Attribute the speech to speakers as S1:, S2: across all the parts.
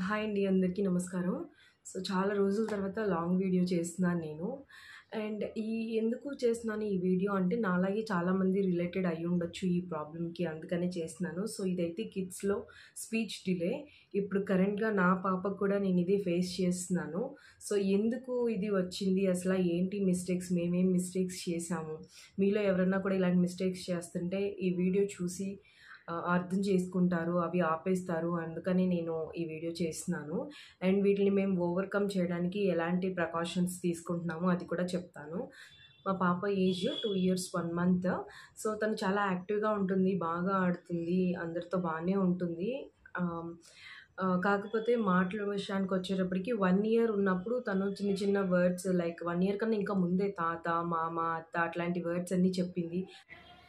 S1: Hi అండి, అందరికీ నమస్కారం. సో, చాలా రోజుల తర్వాత లాంగ్ వీడియో చేస్తున్నాను నేను. అండ్ ఎందుకు చేస్తున్నాను ఈ వీడియో అంటే, నాలాగే చాలామంది రిలేటెడ్ అయ్యుండొచ్చు ఈ ప్రాబ్లమ్‌కి, అందుకనే చేస్తున్నాను. సో, ఇదైతే కిడ్స్‌లో స్పీచ్ డిలే. ఇప్పుడు కరెంట్‌గా నా పాపకు కూడా నేను ఇదే ఫేస్ చేస్తున్నాను. సో, ఎందుకు ఇది వచ్చింది? అసల ఏంటి మిస్టేక్స్? మేమేం మిస్టేక్స్ చేశాము? మీలో ఎవరన్నా కూడా ఇలాంటి మిస్టేక్స్ చేస్తుంటే ఈ వీడియో చూసి అర్థం చేసుకుంటారు, అవి ఆపేస్తారు. అందుకని నేను ఈ వీడియో చేస్తున్నాను. అండ్ వీటిని మేము ఓవర్‌కమ్ చేయడానికి ఎలాంటి ప్రికాషన్స్ తీసుకుంటున్నామో అది కూడా చెప్తాను. మా పాప ఏజ్ 2 ఇయర్స్ 1 మంత్. సో, తను చాలా యాక్టివ్‌గా ఉంటుంది, బాగా ఆడుతుంది, అందరితో బానే ఉంటుంది. ఆహ్, కాకపోతే మాటల విషయానికొచ్చేటప్పటికి 1 ఇయర్ ఉన్నప్పుడు తను చిన్న చిన్న వర్డ్స్ లైక్ 1 ఇయర్ కన్నా ఇంకా ముందే తాత, మామ, అత్త అట్లాంటి వర్డ్స్ అన్నీ చెప్పింది.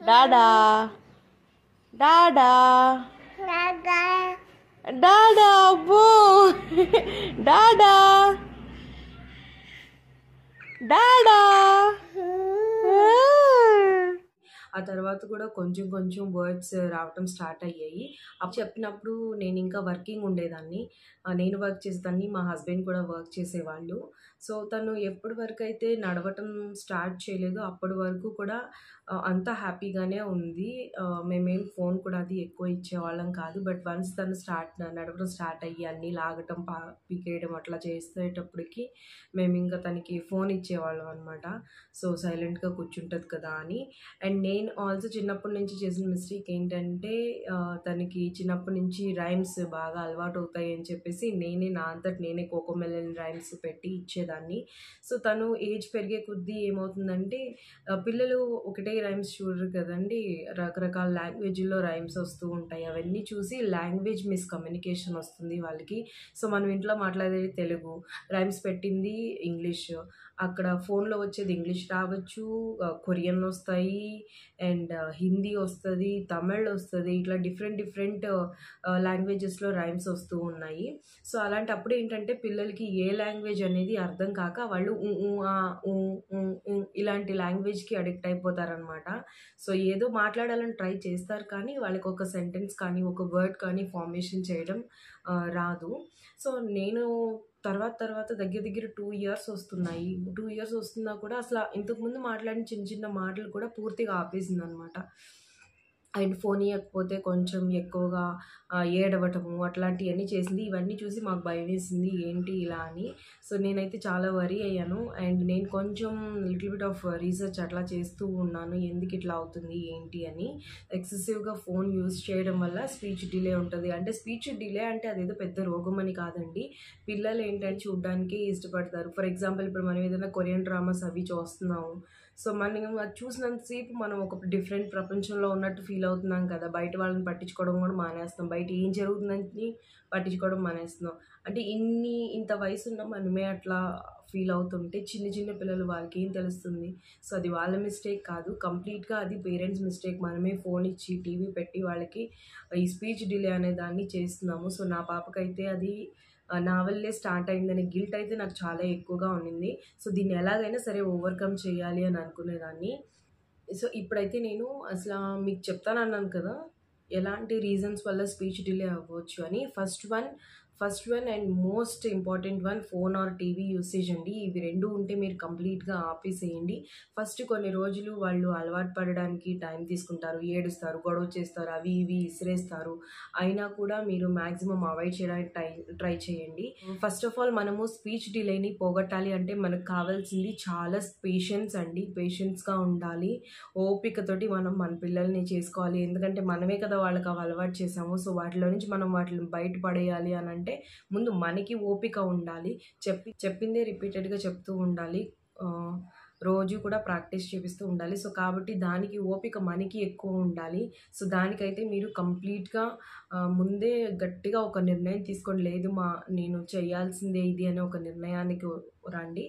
S2: డాడా డాడా డాడా అబ్బో డాడా డాడా
S1: ఆ తర్వాత కూడా కొంచెం కొంచెం వర్డ్స్ రావటం స్టార్ట్ అయ్యాయి. అప్పుడు చెప్పినప్పుడు నేను ఇంకా వర్కింగ్ ఉండేదాన్ని. నేను వర్క్ చేసేదాన్ని, మా హస్బెండ్ కూడా వర్క్ చేసేవాళ్ళు. సో, తను ఎప్పటి వరకైతే నడవటం స్టార్ట్ చేయలేదో అప్పటి వరకు కూడా అంతా హ్యాపీగానే ఉంది. మేమేం ఫోన్ కూడా అది ఎక్కువ ఇచ్చేవాళ్ళం కాదు. బట్ వన్స్ తను నడవడం స్టార్ట్ అయ్యి అన్నీ లాగటం, పీకేయడం అట్లా చేసేటప్పటికి మేమింకా తనకి ఫోన్ ఇచ్చేవాళ్ళం అనమాట. సో, సైలెంట్‌గా కూర్చుంటది కదా అని. అండ్ నేను ఆల్సో చిన్నప్పటి నుంచి చేసిన మిస్టేక్ ఏంటంటే, తనకి చిన్నప్పటి నుంచి రైమ్స్ బాగా అలవాటవుతాయి అని చెప్పేసి నా అంతట నేనే 'కోకోమెలన్' రైమ్స్ పెట్టి ఇచ్చేదాన్ని. సో, తను ఏజ్ పెరిగే కొద్దీ ఏమవుతుందంటే, పిల్లలు ఒకటే రైమ్స్ చూడరు కదండీ! రకరకాల లాంగ్వేజ్‌లో రైమ్స్ వస్తూ ఉంటాయి. అవన్నీ చూసి లాంగ్వేజ్ మిస్‌కమ్యూనికేషన్ వస్తుంది వాళ్ళకి. సో, మనం ఇంట్లో మాట్లాడేది తెలుగు, రైమ్స్ పెట్టింది ఇంగ్లీష్. అక్కడ ఫోన్‌లో వచ్చేది ఇంగ్లీష్ రావచ్చు, కొరియన్ వస్తాయి, అండ్ హిందీ వస్తది, తమిళ్ వస్తది. ఇట్లా డిఫరెంట్ లాంగ్వేజెస్‌లో రైమ్స్ వస్తూ ఉన్నాయి. సో, అలాంటప్పుడు ఏంటంటే పిల్లలకి ఏ లాంగ్వేజ్ అనేది అర్థం కాక వాళ్ళు ఉ, ఊ, ఆ, ఉ, ఉ, ఉ ఇలాంటి లాంగ్వేజ్‌కి అడిక్ట్ అయిపోతారనమాట. సో, ఏదో మాట్లాడాలని ట్రై చేస్తారు కానీ వాళ్ళకి ఒక సెంటెన్స్ కానీ, ఒక వర్డ్ కానీ ఫార్మేషన్ చేయడం రాదు. సో, నేను తర్వాత దగ్గర దగ్గర 2 ఇయర్స్ వస్తున్నాయి. 2 ఇయర్స్ వస్తున్నా కూడా అసల ఇంతకుముందు మాట్లాడిన చిన్న చిన్న మాటలు కూడా పూర్తిగా ఆపేసిందనమాట. అండ్ ఫోన్ ఇయ్యకపోతే కొంచెం ఎక్కువగా ఏడవటము అట్లాంటియన్నీ చేసింది. ఇవన్నీ చూసి మాకు భయమేసింది. ఏంటి ఇలా అని. సో, నేనైతే చాలా వరీ అయ్యాను. అండ్ నేను కొంచెం లిటిల్ బిట్ ఆఫ్ రీసెర్చ్ అట్లా చేస్తూ ఉన్నాను. ఎందుకు ఇట్లా అవుతుంది ఏంటి అని. ఎక్సెసివ్‌గా ఫోన్ యూజ్ చేయడం వల్ల స్పీచ్ డిలే ఉంటది. అంటే స్పీచ్ డిలే అంటే అదేదో పెద్ద రోగం అని కాదండి. పిల్లలు ఏంటంటే చూడ్డానికి ఇష్టపడతారు. ఫర్ ఎగ్జాంపుల్ ఇప్పుడు మనం ఏదైనా కొరియన్ డ్రామాస్ అవి చూస్తున్నాము. సో, మనం అది చూసినంత సేపు మనం ఒక డిఫరెంట్ ప్రపంచంలో ఉన్నట్టు ఫీల్ అవుతున్నాం కదా! బయట వాళ్ళని పట్టించుకోవడం కూడా మానేస్తాం. బయట ఏం జరుగుతుందని పట్టించుకోవడం మానేస్తున్నాం. అంటే ఇంత వయసున్న మనమే అట్లా ఫీల్ అవుతుంటే చిన్న చిన్న పిల్లలు వాళ్ళకేం తెలుస్తుంది? సో, అది వాళ్ళ మిస్టేక్ కాదు. కంప్లీట్‌గా అది పేరెంట్స్ మిస్టేక్. మనమే ఫోన్ ఇచ్చి, టీవీ పెట్టి వాళ్ళకి ఈ స్పీచ్ డిలే అనే దాన్ని చేస్తున్నాము. సో, నా పాపకైతే అది నా వల్లే స్టార్ట్ అయిందనే గిల్ట్ అయితే నాకు చాలా ఎక్కువగా ఉండింది. సో, దీన్ని ఎలాగైనా సరే ఓవర్‌కమ్ చేయాలి అని అనుకునేదాన్ని. సో, ఇప్పుడైతే నేను మీకు చెప్తానన్నాను కదా! ఎలాంటి రీజన్స్ వల్ల స్పీచ్ డిలే అవ్వచ్చు అని. First one and most important one phone or TV usage అండి. ఇవి 2 ఉంటే మీరు కంప్లీట్‌గా ఆపేసేయండి. ఫస్ట్ కొన్ని రోజులు వాళ్ళు అలవాటు పడడానికి టైం తీసుకుంటారు, ఏడుస్తారు, గొడవ చేస్తారు, అవి ఇవి ఇసిరేస్తారు. అయినా కూడా మీరు మాక్సిమం అవాయిడ్ చేయడానికి ట్రై చేయండి. ఫస్ట్ ఆఫ్ ఆల్ మనము స్పీచ్ డిలేని పోగొట్టాలి అంటే మనకు కావాల్సింది చాలా పేషెన్స్ అండి. పేషెన్స్‌గా ఉండాలి. ఓపికతోటి మనం మన పిల్లల్ని చేసుకోవాలి. ఎందుకంటే మనమే కదా వాళ్ళకి అవి అలవాటు చేసాము. సో, వాటిలో నుంచి మనం వాటిని బయట పడేయాలి అనంటే ముందు మనకి ఓపిక ఉండాలి. చెప్పిందే రిపీటెడ్‌గా చెప్తూ ఉండాలి. ఆహ్, రోజు కూడా ప్రాక్టీస్ చేపిస్తూ ఉండాలి. సో, కాబట్టి దానికి ఓపిక మనకి ఎక్కువ ఉండాలి. సో, దానికైతే మీరు కంప్లీట్‌గా ముందే గట్టిగా ఒక నిర్ణయం తీసుకోండి. లేదు నేను చేయాల్సిందే ఇది అనే ఒక నిర్ణయానికి రండి.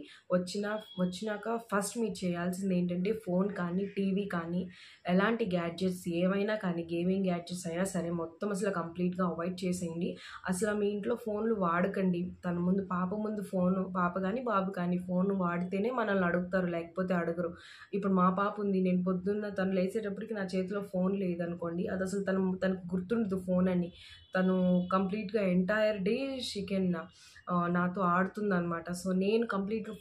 S1: వచ్చినాక ఫస్ట్ మీరు చేయాల్సింది ఏంటంటే ఫోన్ కానీ, టీవీ కానీ, ఎలాంటి గ్యాడ్జెట్స్ ఏవైనా కానీ, గేమింగ్ గ్యాడ్జెట్స్ అయినా సరే మొత్తం అసలు కంప్లీట్‌గా అవాయిడ్ చేసేయండి. అసలు మీ ఇంట్లో ఫోన్‌లు వాడకండి. పాప ముందు పాప కానీ, బాబు కానీ ఫోన్ వాడితేనే మనల్ని అడుగుతారు. లేకపోతే అడగరు. ఇప్పుడు మా పాప ఉంది. నేను పొద్దున్న తను లేసేటప్పటికి నా చేతిలో ఫోన్ లేదనుకోండి, అది అసలు తనకు గుర్తుండదు ఫోన్ అని. తను కంప్లీట్గా ఎంటైర్ డే షీ కెన్ నాతో ఆడుతుందన్నమాట. సో నేను కంప్లీట్గా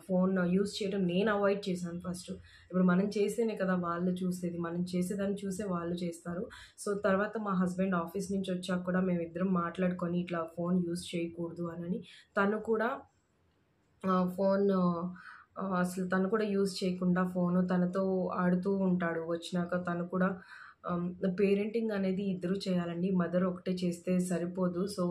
S1: ఫోన్ యూస్ చేయడం నేను అవాయిడ్ చేశాను ఫస్ట్. ఇప్పుడు మనం చేస్తేనే కదా వాళ్ళు చూసేది, మనం చేసేదాన్ని చూసే వాళ్ళు చేస్తారు. సో తర్వాత మా హస్బెండ్ ఆఫీస్ నుంచి వచ్చాక కూడా మేమిద్దరం మాట్లాడుకొని ఇట్లా ఫోన్ యూస్ చేయకూడదు అని, తను కూడా ఫోన్ అసలు తను కూడా యూజ్ చేయకుండా ఫోను తనతో ఆడుతూ ఉంటాడు. వచ్చినాక తను కూడా పేరెంటింగ్ అనేది ఇద్దరు చేయాలండి. మదర్ ఒకటే చేస్తే సరిపోదు. సో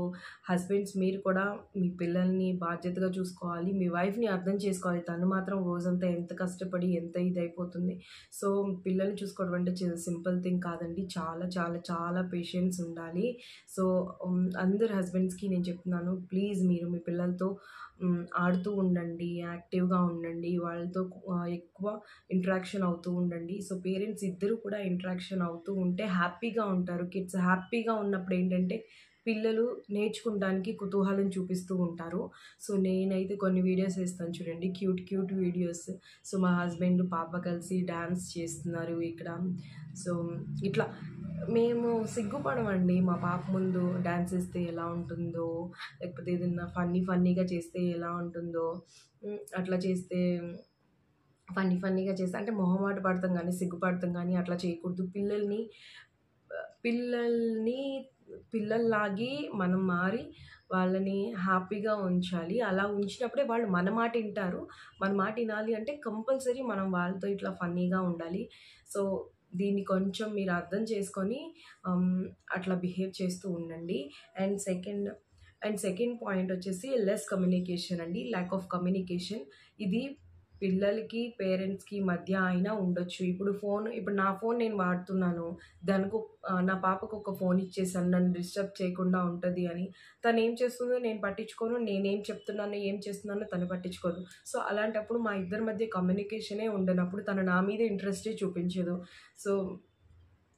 S1: హస్బెండ్స్ మీరు కూడా మీ పిల్లల్ని బాధ్యతగా చూసుకోవాలి. మీ వైఫ్‌ని అర్థం చేసుకోవాలి. తను మాత్రం రోజంతా ఎంత కష్టపడి ఎంత ఇదైపోతుంది. సో పిల్లల్ని చూసుకోవడం అంటే సింపుల్ థింగ్ కాదండి. చాలా చాలా చాలా పేషెన్స్ ఉండాలి. సో అందరు హస్బెండ్స్‌కి నేను చెప్తున్నాను, ప్లీజ్ మీరు మీ పిల్లలతో ఆడుతూ ఉండండి, యాక్టివ్‌గా ఉండండి. వాళ్ళతో ఎక్కువ ఇంటరాక్షన్ అవుతూ ఉండండి. సో పేరెంట్స్ ఇద్దరు కూడా ఇంటరాక్షన్ అవుతూ ఉంటే హ్యాపీగా ఉంటారు. కిడ్స్ హ్యాపీగా ఉన్నప్పుడు ఏంటంటే పిల్లలు నేర్చుకుంటానికి కుతూహలం చూపిస్తూ ఉంటారు. సో నేనైతే కొన్ని వీడియోస్ వేస్తాను చూడండి, క్యూట్ క్యూట్ వీడియోస్. సో మా హస్బెండ్ పాప కలిసి డాన్స్ చేస్తున్నారు ఇక్కడ. సో ఇట్లా మేము సిగ్గుపడమండి మా పాప ముందు డాన్స్ చేస్తే ఎలా ఉంటుందో, లేకపోతే ఏదన్నా ఫన్నీగా చేస్తే ఎలా ఉంటుందో. అట్లా చేస్తే ఫన్నీగా చేస్తే అంటే మొహమాట పడతాం కానీ సిగ్గుపడతాం కానీ అట్లా చేయకూడదు. పిల్లల్ని పిల్లల్లాగే మనం మారి వాళ్ళని హ్యాపీగా ఉంచాలి. అలా ఉంచినప్పుడే వాళ్ళు మన మాట వింటారు. మన మాట వినాలి అంటే కంపల్సరీ మనం వాళ్ళతో ఇట్లా ఫన్నీగా ఉండాలి. సో దీన్ని కొంచెం మీరు అర్థం చేసుకొని అట్లా బిహేవ్ చేస్తూ ఉండండి. అండ్ సెకండ్ పాయింట్ వచ్చేసి లెస్ కమ్యూనికేషన్ అండి. Lack of communication. ఇది పిల్లలకి పేరెంట్స్‌కి మధ్య అయినా ఉండొచ్చు. ఇప్పుడు నా ఫోన్ నేను వాడుతున్నాను. నా పాపకు ఒక ఫోన్ ఇచ్చేసాను నన్ను డిస్టర్బ్ చేయకుండా ఉంటది అని. తను ఏం చేస్తుందో నేను పట్టించుకోను. నేనేం చెప్తున్నానో, ఏం చేస్తున్నానో తను పట్టించుకోదు. సో అలాంటప్పుడు మా ఇద్దరి మధ్య కమ్యూనికేషనే ఉండనప్పుడు తను నా మీద ఇంట్రెస్టే చూపించదు. సో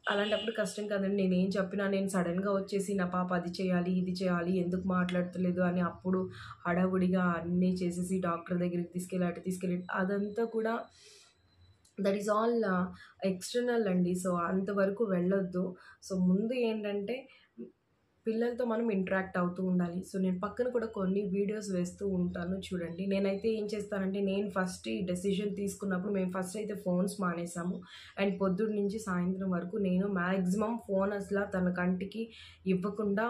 S1: అలాంటప్పుడు కష్టం కదండి. నేనేం చెప్పినా నేను సడన్‌గా వచ్చేసి నా పాప అది చేయాలి, ఇది చేయాలి, ఎందుకు మాట్లాడతలేదు అని అప్పుడు హడావుడిగా అన్నీ చేసేసి డాక్టర్ దగ్గరికి తీసుకెళ్ళి అదంతా కూడా దట్ ఈస్ ఆల్ ఎక్స్టర్నల్ అండి. సో అంతవరకు వెళ్ళొద్దు. సో ముందు ఏంటంటే పిల్లలతో మనం ఇంటరాక్ట్ అవుతూ ఉండాలి. సో నేను పక్కన కూడా కొన్ని వీడియోస్ వేస్తూ ఉంటాను చూడండి. నేనైతే ఏం చేస్తానంటే నేను ఫస్ట్ ఈ డెసిషన్ తీసుకున్నప్పుడు మేము ఫస్ట్ అయితే ఫోన్స్ మానేసాము. అండ్ పొద్దున్న నుంచి సాయంత్రం వరకు నేను మ్యాక్సిమం ఫోన్ అసలు తన కంటికి ఇవ్వకుండా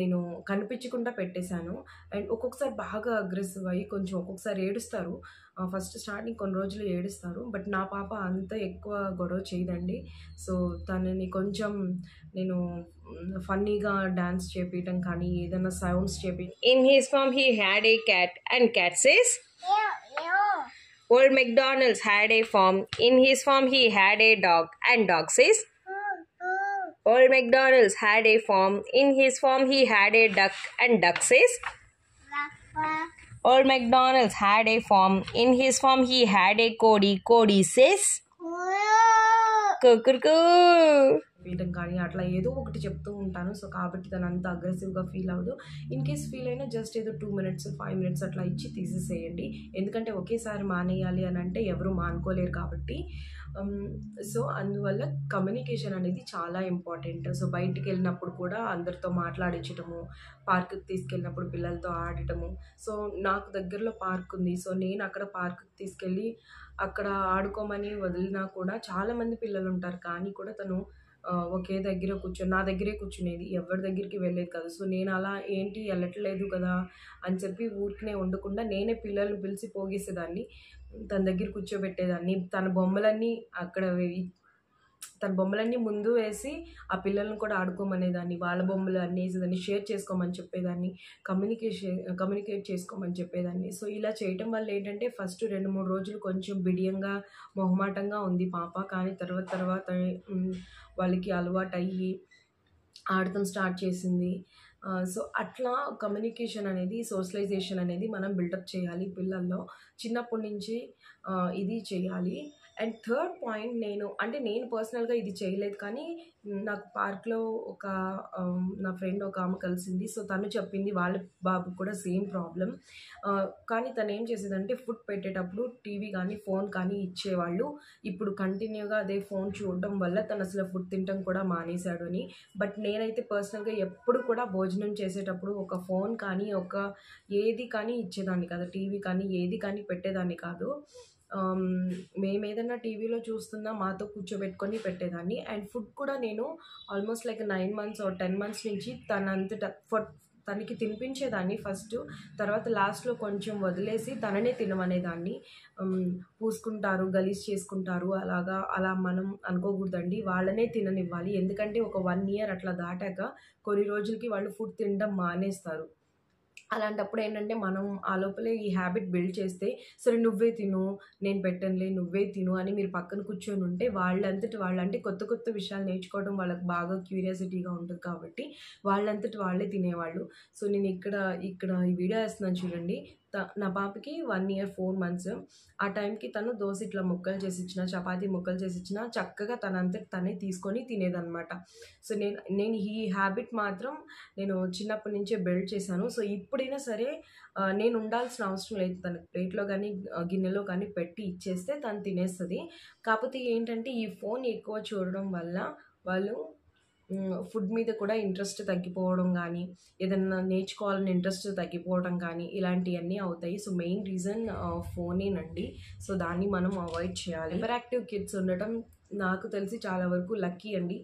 S1: నేను కనిపించకుండా పెట్టేశాను. అండ్ ఒక్కొక్కసారి బాగా అగ్రెసివ్ అయ్యి కొంచెం ఒక్కొక్కసారి ఏడుస్తారు. ఫస్ట్ స్టార్టింగ్ కొన్ని రోజులు ఏడుస్తారు. బట్ నా పాప అంత ఎక్కువ గొడవ చేయదండి. సో తనని కొంచెం నేను ఫన్నీగా డాన్స్ చేపియటం కానీ ఏదైనా sounds
S2: In his farm he had a cat, and cat says, Old MacDonald's had a farm. In his farm he had a dog, and dog says, Old MacDonald's had a farm. In his farm he had a duck, and duck says, Old MacDonald's had a farm. In his farm he had a Cody. Cody says, Cuckoo.
S1: వేయటం కానీ అట్లా ఏదో ఒకటి చెప్తూ ఉంటాను. So కాబట్టి తను అంత అగ్రెసివ్గా ఫీల్ అవ్వదు. ఇన్ కేస్ ఫీల్ అయినా జస్ట్ ఏదో 2 minutes 5 minutes అట్లా ఇచ్చి తీసేసేయండి. ఎందుకంటే ఒకేసారి మానేయాలి అని అంటే ఎవరు మానుకోలేరు కాబట్టి. సో అందువల్ల కమ్యూనికేషన్ అనేది చాలా ఇంపార్టెంట్. సో బయటికి వెళ్ళినప్పుడు కూడా అందరితో మాట్లాడించటము, పార్కుకి తీసుకెళ్ళినప్పుడు పిల్లలతో ఆడటము. సో నాకు దగ్గరలో పార్క్ ఉంది. సో నేను అక్కడ పార్కుకి తీసుకెళ్ళి అక్కడ ఆడుకోమని వదిలినా కూడా చాలామంది పిల్లలు ఉంటారు. కానీ కూడా తను ఒకే దగ్గర నా దగ్గరే కూర్చునేది. ఎవరి దగ్గరికి వెళ్ళేది కాదు. సో నేను అలా ఏంటి వెళ్ళట్లేదు కదా అని చెప్పి ఊరికనే ఉండకుండా నేనే పిల్లల్ని పిలిచి పోగేసేదాన్ని. తన దగ్గర కూర్చోబెట్టేదాన్ని. తన బొమ్మలన్నీ ముందు వేసి ఆ పిల్లల్ని కూడా ఆడుకోమనేదాన్ని. వాళ్ళ బొమ్మలు అన్నీ వేసేదాన్ని. షేర్ చేసుకోమని చెప్పేదాన్ని. కమ్యూనికేట్ చేసుకోమని చెప్పేదాన్ని. సో ఇలా చేయటం వల్ల ఏంటంటే ఫస్ట్ 2-3 రోజులు కొంచెం బిడియంగా మొహమాటంగా ఉంది పాప. కానీ తర్వాత వాళ్ళకి అలవాటయ్యి ఆడటం స్టార్ట్ చేసింది. సో అట్లా కమ్యూనికేషన్ అనేది, సోషలైజేషన్ అనేది మనం బిల్డప్ చేయాలి పిల్లల్లో. చిన్నప్పటి నుంచి ఇది చేయాలి. అండ్ థర్డ్ పాయింట్, నేను పర్సనల్గా ఇది చేయలేదు, కానీ నాకు పార్క్లో ఒక నా ఫ్రెండ్ ఒక ఆమె కలిసింది. సో తను చెప్పింది వాళ్ళ బాబుకి కూడా సేమ్ ప్రాబ్లం. కానీ తను ఏం చేసేదంటే ఫుడ్ పెట్టేటప్పుడు టీవీ కానీ ఫోన్ కానీ ఇచ్చేవాళ్ళు. ఇప్పుడు కంటిన్యూగా అదే ఫోన్ చూడడం వల్ల తను అసలు ఫుడ్ తినడం కూడా మానేశాడు అని. బట్ నేనైతే పర్సనల్గా ఎప్పుడు కూడా భోజనం చేసేటప్పుడు ఒక ఫోన్ కానీ ఏది కానీ ఇచ్చేదాన్ని కాదు, టీవీ కానీ ఏది కానీ పెట్టేదాన్ని కాదు. మేము ఏదైనా టీవీలో చూస్తున్నా మాతో కూర్చోబెట్టుకొని పెట్టేదాన్ని. అండ్ ఫుడ్ కూడా నేను almost like 9 months or 10 months నుంచి తనకి తినిపించేదాన్ని ఫస్ట్. తర్వాత లాస్ట్లో కొంచెం వదిలేసి తననే తినమనేదాన్ని. పూసుకుంటారు, గలీజ్ చేసుకుంటారు, అలా మనం అనుకోకూడదండి. వాళ్ళనే తిననివ్వాలి. ఎందుకంటే ఒక 1 year అట్లా దాటాక కొన్ని రోజులకి వాళ్ళు ఫుడ్ తినడం మానేస్తారు. అలాంటప్పుడు ఏంటంటే మనం ఆ లోపలే ఈ హ్యాబిట్ బిల్డ్ చేస్తే, సరే నువ్వే తిను, నేను పెట్టనులే, నువ్వే తిను అని మీరు పక్కన కూర్చొని ఉంటే వాళ్ళంతటి వాళ్ళు, అంటే కొత్త కొత్త విషయాలు నేర్చుకోవడం వాళ్ళకి బాగా క్యూరియాసిటీగా ఉంటుంది కాబట్టి వాళ్ళంతటి వాళ్ళే తినేవాళ్ళు. సో నేను ఇక్కడ ఈ వీడియో వేస్తున్నాను చూడండి. నా పాపకి 1 year 4 months. ఆ టైంకి తను దోశ ఇట్లా ముక్కలు చేసి ఇచ్చిన, చపాతీ ముక్కలు చేసి ఇచ్చిన చక్కగా తనంతటి తనే తీసుకొని తినేదనమాట. సో నేను ఈ హ్యాబిట్ మాత్రం నేను చిన్నప్పటి నుంచే బిల్డ్ చేశాను. సో ఇప్పుడైనా సరే నేను ఉండాల్సిన అవసరం లేదు. తనకి ప్లేట్లో కానీ గిన్నెలో కానీ పెట్టి ఇచ్చేస్తే తను తినేస్తుంది. కాకపోతే ఏంటంటే ఈ ఫోన్ ఎక్కువ చూడడం వల్ల వాళ్ళు ఫుడ్ మీద కూడా ఇంట్రెస్ట్ తగ్గిపోవడం కానీ, ఏదన్నా నేర్చుకోవాలని ఇంట్రెస్ట్ తగ్గిపోవడం కానీ ఇలాంటివన్నీ అవుతాయి. సో మెయిన్ రీజన్ ఫోనేనండి. సో దాన్ని మనం అవాయిడ్ చేయాలి. హైపర్ యాక్టివ్ కిడ్స్ ఉండటం నాకు తెలిసి చాలా వరకు లక్కీ అండి.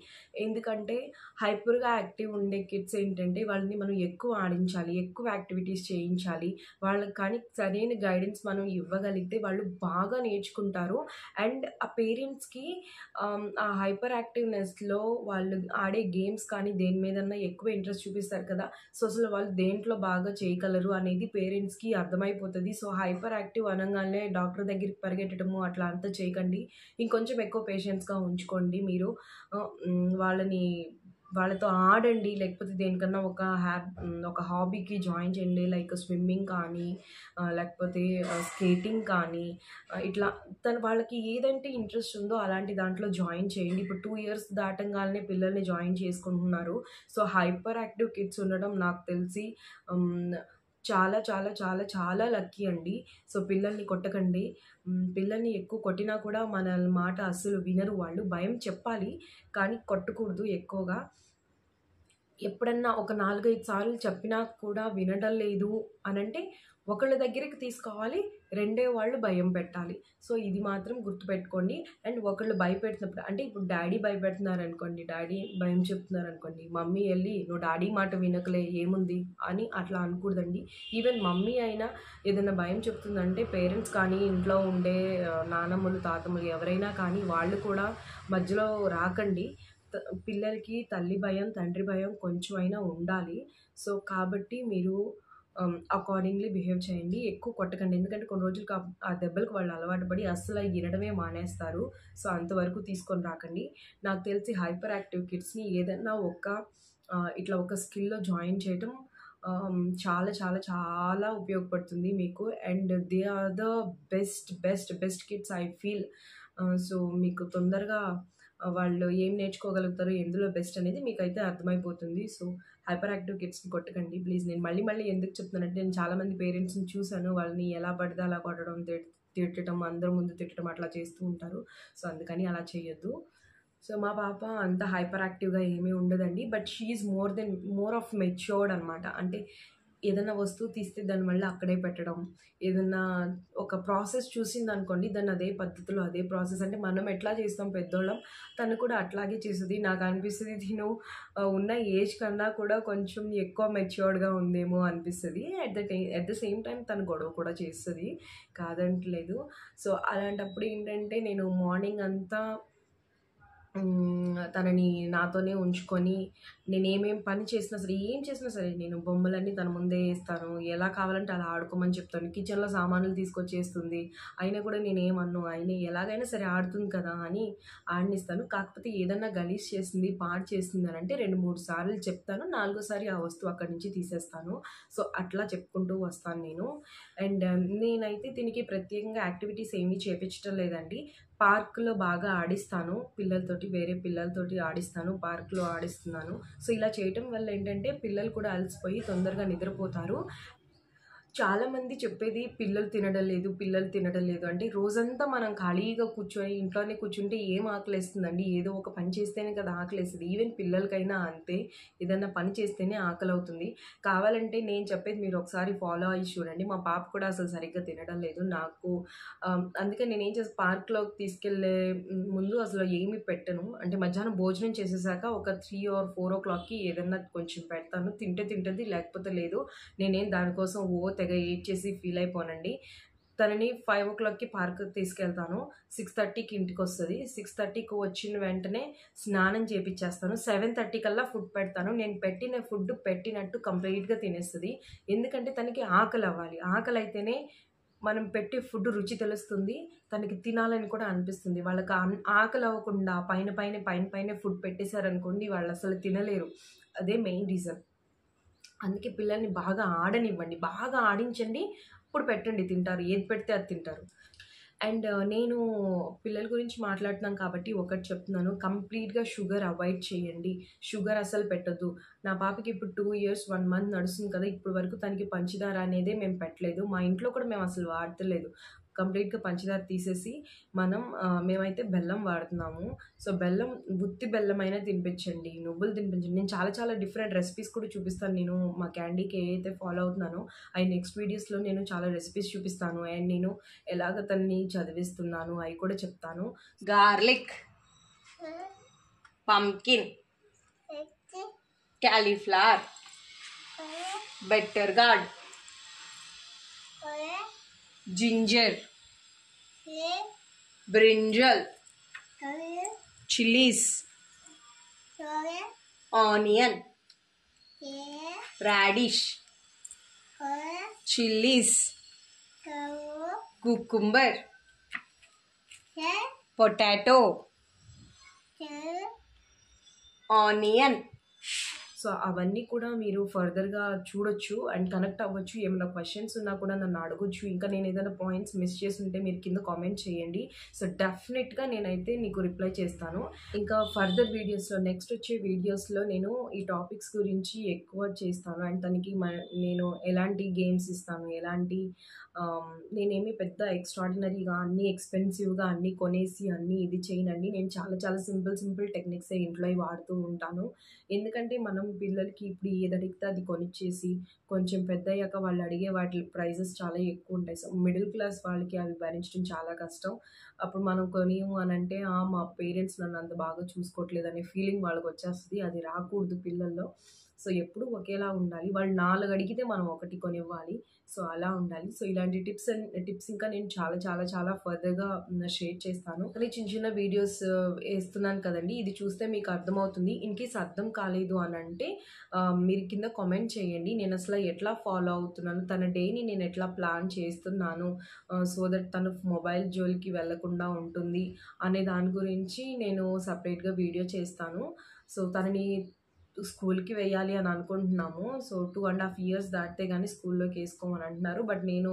S1: ఎందుకంటే హైపర్గా యాక్టివ్ ఉండే కిడ్స్ ఏంటంటే వాళ్ళని మనం ఎక్కువ ఆడించాలి, ఎక్కువ యాక్టివిటీస్ చేయించాలి. వాళ్ళకి కానీ సరైన గైడెన్స్ మనం ఇవ్వగలిగితే వాళ్ళు బాగా నేర్చుకుంటారు. అండ్ ఆ పేరెంట్స్కి ఆ హైపర్ యాక్టివ్నెస్లో వాళ్ళు ఆడే గేమ్స్ కానీ దేని మీదన్నా ఎక్కువ ఇంట్రెస్ట్ చూపిస్తారు కదా. సో అసలు వాళ్ళు దేంట్లో బాగా చేయగలరు అనేది పేరెంట్స్కి అర్థమైపోతుంది. సో హైపర్ యాక్టివ్ అనగానే డాక్టర్ దగ్గరికి పరిగెట్టడము అట్లా అంతా చేయకండి. ఇంకొంచెం ఎక్కువ పేషెన్స్గా ఉంచుకోండి. మీరు వాళ్ళతో ఆడండి, లేకపోతే దేనికన్నా ఒక హాబీకి జాయిన్ చేయండి. లైక్ స్విమ్మింగ్ కానీ లేకపోతే స్కేటింగ్ కానీ ఇట్లా వాళ్ళకి ఏదంటే ఇంట్రెస్ట్ ఉందో అలాంటి దాంట్లో జాయిన్ చేయండి. ఇప్పుడు 2 years దాటంగానే పిల్లల్ని జాయిన్ చేసుకుంటున్నారు. సో హైపర్ యాక్టివ్ కిడ్స్ ఉండడం నాకు తెలిసి చాలా చాలా చాలా చాలా లక్కీ అండి. సో పిల్లల్ని కొట్టకండి. పిల్లల్ని ఎక్కువ కొట్టినా కూడా మన మాట అస్సలు వినరు వాళ్ళు. భయం చెప్పాలి కానీ కొట్టకూడదు ఎక్కువగా. ఎప్పుడన్నా ఒక 4-5 సార్లు చెప్పినా కూడా వినడం లేదు అనంటే ఒకళ్ళ దగ్గరికి తీసుకోవాలి, రెండే వాళ్ళు భయం పెట్టాలి. సో ఇది మాత్రం గుర్తుపెట్టుకోండి. అండ్ ఒకళ్ళు భయపెడుతున్నప్పుడు, అంటే ఇప్పుడు డాడీ భయపెడుతున్నారనుకోండి, డాడీ భయం చెప్తున్నారనుకోండి, మమ్మీ వెళ్ళి నువ్వు డాడీ మాట వినకలే ఏముంది అని అట్లా అనకూడదండి. ఈవెన్ మమ్మీ అయినా ఏదైనా భయం చెప్తుందంటే పేరెంట్స్ కానీ ఇంట్లో ఉండే నానమ్మలు తాతమ్మలు ఎవరైనా కానీ వాళ్ళు కూడా మధ్యలో రాకండి. పిల్లలకి తల్లి భయం తండ్రి భయం కొంచెం అయినా ఉండాలి. సో కాబట్టి మీరు అకార్డింగ్లీ బిహేవ్ చేయండి. ఎక్కువ కొట్టకండి. ఎందుకంటే కొన్ని రోజులకి ఆ దెబ్బలకు వాళ్ళు అలవాటు పడి అస్సలు వినడమే మానేస్తారు. సో అంతవరకు తీసుకొని రాకండి. నాకు తెలిసి హైపర్ యాక్టివ్ కిడ్స్ని ఏదన్నా ఇట్లా ఒక స్కిల్లో జాయిన్ చేయటం చాలా చాలా చాలా ఉపయోగపడుతుంది మీకు. And they are the best kids I feel. So మీకు తొందరగా వాళ్ళు ఏం నేర్చుకోగలుగుతారు, ఎందులో బెస్ట్ అనేది మీకైతే అర్థమైపోతుంది. సో హైపర్ యాక్టివ్ కిడ్స్ని కొట్టకండి ప్లీజ్. నేను మళ్ళీ ఎందుకు చెప్తున్నానంటే నేను చాలామంది పేరెంట్స్ని చూశాను, వాళ్ళని ఎలా పడితే అలా కొట్టడం, తిట్టడం, అందరి ముందు తిట్టడం అట్లా చేస్తూ ఉంటారు. సో అందుకని అలా చేయొద్దు. సో మా పాప అంత హైపర్ యాక్టివ్గా ఏమీ ఉండదండి. But she is more of matured అనమాట. అంటే ఏదైనా వస్తువు తీస్తే దాన్ని మళ్ళీ అక్కడే పెట్టడం, ఏదన్నా ఒక ప్రాసెస్ చూసింది అనుకోండి దాన్ని అదే పద్ధతిలో అదే ప్రాసెస్, అంటే మనం ఎట్లా చేస్తాం పెద్దోళ్ళం తను కూడా అట్లాగే చేస్తుంది. నాకు అనిపిస్తుంది తిను ఉన్న ఏజ్ కన్నా కూడా కొంచెం ఎక్కువ మెచ్యూర్డ్గా ఉందేమో అనిపిస్తుంది. అట్ ద సేమ్ టైం తను గొడవ కూడా చేస్తుంది, కాదంటలేదు. సో అలాంటప్పుడు ఏంటంటే నేను మార్నింగ్ అంతా తనని నాతోనే ఉంచుకొని నేను ఏమేం పని చేసినా సరే, ఏం చేసినా సరే నేను బొమ్మలన్నీ తన ముందే వేస్తాను. ఎలా కావాలంటే అలా ఆడుకోమని చెప్తాను. కిచెన్లో సామాన్లు తీసుకొచ్చేస్తుంది, అయినా కూడా నేనేమన్ను, అయినా ఎలాగైనా సరే ఆడుతుంది కదా అని ఆడనిస్తాను. కాకపోతే ఏదన్నా గలీజ్ చేసింది, పాడు చేసింది అని అంటే 2-3 సార్లు చెప్తాను, 4వ సారి ఆ వస్తువు అక్కడి నుంచి తీసేస్తాను. సో అట్లా చెప్పుకుంటూ వస్తాను నేను. అండ్ నేనైతే దీనికి ప్రత్యేకంగా యాక్టివిటీస్ ఏమీ చేయించడం లేదండి. పార్క్లో బాగా ఆడిస్తాను పిల్లలతోటి, వేరే పిల్లలతోటి ఆడిస్తాను, పార్క్లో ఆడిస్తున్నాను. సో ఇలా చేయటం వల్ల ఏంటంటే పిల్లలు కూడా అలసిపోయి తొందరగా నిద్రపోతారు. చాలామంది చెప్పేది పిల్లలు తినడం లేదు, పిల్లలు తినడం లేదు అంటే రోజంతా మనం ఖాళీగా కూర్చొని ఇంట్లోనే కూర్చుంటే ఏం ఆకలేస్తుందండి? ఏదో ఒక పని చేస్తేనే కదా ఆకలేస్తది. ఈవెన్ పిల్లలకైనా అంతే. ఏదన్నా పని చేస్తేనే ఆకలవుతుంది. కావాలంటే నేను చెప్పేది మీరు ఒకసారి ఫాలో అయ్యి చూడండి. మా పాప కూడా అసలు సరిగ్గా తినడం లేదు. నాకు అందుకని నేనేం చేస్తా, పార్క్‌లోకి తీసుకెళ్ళే ముందు అసలు ఏమి పెట్టను. అంటే మధ్యాహ్నం భోజనం చేసేసాక ఒక 3 ఆర్ 4:00కి ఏదన్నా కొంచెం పెడతాను. తింటే తింటది, లేకపోతే లేదు. నేనేం దానికోసం తెగ ఏడ్చేసి ఫీల్ అయిపోనండి. తనని 5:00కి పార్క్‌కి తీసుకెళ్తాను. 6:30కి ఇంటికొస్తది. 6:30కి వచ్చిన వెంటనే స్నానం చేపిచ్చేస్తాను. 7:30 కల్లా ఫుడ్ పెడతాను. నేను పెట్టిన ఫుడ్ పెట్టినట్టు కంప్లీట్‌గా తినేస్తది. ఎందుకంటే తనకి ఆకలవ్వాలి. ఆకలైతేనే మనం పెట్టే ఫుడ్ రుచి తెలుస్తుంది. తనకి తినాలని కూడా అనిపిస్తుంది. వాళ్ళకి ఆకలవ్వకుండా పైనే ఫుడ్ పెట్టేసారనుకోండి వాళ్ళసలు తినలేరు. అదే మెయిన్ రీజన్. అందుకే పిల్లల్ని బాగా ఆడనివ్వండి. బాగా ఆడించండి. అప్పుడు పెట్టండి తింటారు. ఏది పెడితే అది తింటారు. అండ్ నేను పిల్లల గురించి మాట్లాడుతున్నాం కాబట్టి ఒకటి చెప్తున్నాను. కంప్లీట్‌గా షుగర్ అవాయిడ్ చేయండి. షుగర్ అసలు పెట్టొద్దు. నా పాపకి ఇప్పుడు 2 ఇయర్స్ 1 మంత్ నడుస్తుంది కదా! ఇప్పటి వరకు తనకి పంచదార అనేదే మేము పెట్టలేదు. మా ఇంట్లో కూడా మేము అసలు వాడతలేదు. కంప్లీట్‌గా పంచదార తీసేసి మేమైతే బెల్లం వాడుతున్నాము. సో, ఉత్తి బెల్లమైనా తినిపించండి. నువ్వులు తినిపించండి. నేను చాలా చాలా డిఫరెంట్ రెసిపీస్ కూడా చూపిస్తాను. నేను మా క్యాండీకి ఏదైతే ఫాలో అవుతున్నానో అయి నెక్స్ట్ వీడియోస్‌లో నేను చాలా రెసిపీస్ చూపిస్తాను. అండ్ నేను ఎలాగ తనని చదివిస్తున్నాను అయి కూడా చెప్తాను.
S2: Garlic, pumpkin, cauliflower, bitter gourd, ginger, brinjal, chilies, onion, radish, chilies, cucumber, potato, onion.
S1: So, అవన్నీ కూడా మీరు ఫర్దర్‌గా చూడొచ్చు అండ్ కనెక్ట్ అవ్వచ్చు. ఏమైనా క్వెషన్స్ ఉన్నా కూడా నన్ను అడగొచ్చు. ఇంకా నేను ఏదైనా పాయింట్స్ మిస్ చేసుంటే మీరు కింద కామెంట్ చేయండి. సో, డెఫినిట్‌గా నేనైతే మీకు రిప్లై చేస్తాను. ఇంకా ఫర్దర్ వీడియోస్‌లో నెక్స్ట్ వచ్చే వీడియోస్‌లో నేను ఈ టాపిక్స్ గురించి ఎక్కువ చేస్తాను. అండ్ తనకి నేను ఎలాంటి గేమ్స్ ఇస్తాను, నేనేమి పెద్ద ఎక్స్‌ట్రార్డినరీగా అన్నీ ఎక్స్‌పెన్సివ్‌గా అన్నీ కొనేసి అన్నీ ఇది చేయనండి. నేను చాలా చాలా సింపుల్ టెక్నిక్సే ఇంట్లో వాడుతూ ఉంటాను. ఎందుకంటే మనం పిల్లలకి ఇప్పుడు ఏది అడిగితే అది కొనిచ్చేసి కొంచెం పెద్దయ్యాక వాళ్ళు అడిగే వాటి ప్రైజెస్ చాలా ఎక్కువ ఉంటాయి. సో, మిడిల్ క్లాస్ వాళ్ళకి అవి భరించడం చాలా కష్టం. అప్పుడు మనం కొనియము అనంటే మా పేరెంట్స్ నన్ను అంత బాగా చూసుకోవట్లేదు అనే ఫీలింగ్ వాళ్ళకొచ్చేస్తది. అది రాకూడదు పిల్లల్లో. సో, ఎప్పుడూ ఒకేలా ఉండాలి. వాళ్ళు 4 అడిగితే మనం 1 కొనివ్వాలి. సో, అలా ఉండాలి. సో, ఇలాంటి టిప్స్ ఇంకా నేను చాలా చాలా చాలా ఫర్దర్‌గా షేర్ చేస్తాను. కానీ చిన్న చిన్న వీడియోస్ ఏస్తున్నాను కదండీ! ఇది చూస్తే మీకు అర్థమవుతుంది. ఇన్‌కేస్ అర్థం కాలేదు అనంటే మీరు కింద కామెంట్ చేయండి. నేనసల ఎట్లా ఫాలో అవుతున్నాను, తన డేని నేను ఎట్లా ప్లాన్ చేస్తున్నాను, సో దట్ తను మొబైల్ జోలికి వెళ్ళకుండా ఉంటుంది అనే దాని గురించి నేను సెపరేట్‌గా వీడియో చేస్తాను. సో, తనని స్కూల్‌కి వెయ్యాలి అని అనుకుంటున్నాము. సో, 2½ ఇయర్స్ దాటితే గానీ స్కూల్‌లోకి ఏసుకోమని అంటున్నారు. బట్ నేను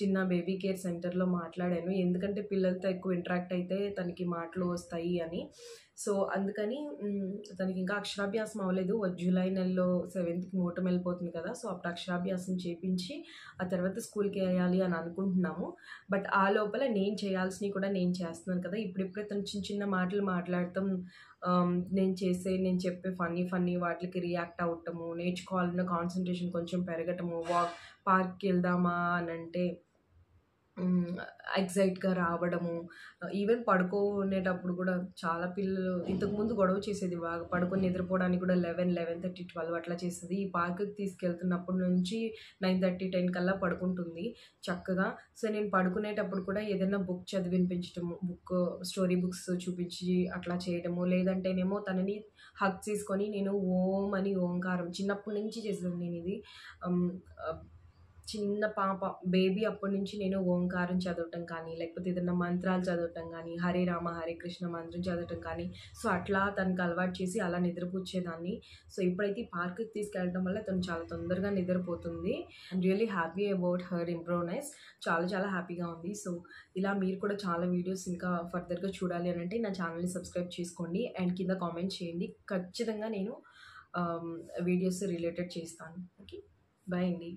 S1: చిన్న బేబీ కేర్ సెంటర్‌లో మాట్లాడాను. ఎందుకంటే పిల్లలతో ఎక్కువ ఇంటరాక్ట్ అయితే తనకి మాటలు వస్తాయి అని. సో, అందుకని తనకి ఇంకా అక్షరాభ్యాసం అవ్వలేదు. జూలై నెలలో 7థ్‌కి మోటం వెళ్ళిపోతుంది కదా! సో, అప్పుడు అక్షరాభ్యాసం చేపించి ఆ తర్వాత స్కూల్‌కి ఎయ్యాలి అని అనుకుంటున్నాము. బట్ ఆ లోపల నేను చేయాల్సినవి కూడా నేను చేస్తున్నాను కదా! ఇప్పుడిప్పుడే తను చిన్న చిన్న మాటలు మాట్లాడటం, నేను చెప్పే ఫన్నీ వాటికి రియాక్ట్ అవ్వటము, నేర్చుకోవాలన్న కాన్సంట్రేషన్ కొంచెం పెరగటము, పార్క్‌కి వెళ్దామా అనంటే ఎక్సైట్‌గా రావడము. ఈవెన్ పడుకునేటప్పుడు కూడా చాలా పిల్లలు ఇంతకుముందు గొడవ చేసేది బాగా. పడుకొని నిద్రపోవడానికి కూడా 11, 11:30, 12 అట్లా చేస్తది. ఈ పార్క్‌కి తీసుకెళ్తున్నప్పటి నుంచి 9:30, 10 కల్లా పడుకుంటుంది చక్కగా. సో, నేను పడుకునేటప్పుడు కూడా ఏదైనా బుక్ చదివినిపించటము, స్టోరీ బుక్స్ చూపించి అట్లా చేయడము. లేదంటేనేమో తనని హగ్ చేసుకొని నేను ఓం అని ఓంకారం చిన్నప్పటి నుంచి చేసేదాన్ని నేనిది. చిన్న పాప బేబీ అప్పటి నుంచి నేను ఓంకారం చదవటం కానీ, లేకపోతే ఏదైనా మంత్రాలు చదవటం కానీ, హరే రామ హరే కృష్ణ మంత్రం చదవటం కానీ, సో అట్లా తనకు అలవాటు చేసి అలా నిద్రపుచ్చేదాన్ని. సో ఇప్పుడైతే ఈ పార్క్కి తీసుకెళ్ళడం వల్ల తను చాలా తొందరగా నిద్రపోతుంది. I'm really happy about her improveness. చాలా చాలా హ్యాపీగా ఉంది. సో ఇలా మీరు కూడా చాలా వీడియోస్ ఇంకా ఫర్దర్గా చూడాలి అని అంటే నా ఛానల్ని సబ్స్క్రైబ్ చేసుకోండి అండ్ కింద కామెంట్ చేయండి. ఖచ్చితంగా నేను వీడియోస్ రిలేటెడ్ చేస్తాను. ఓకే, బాయ్ అండి.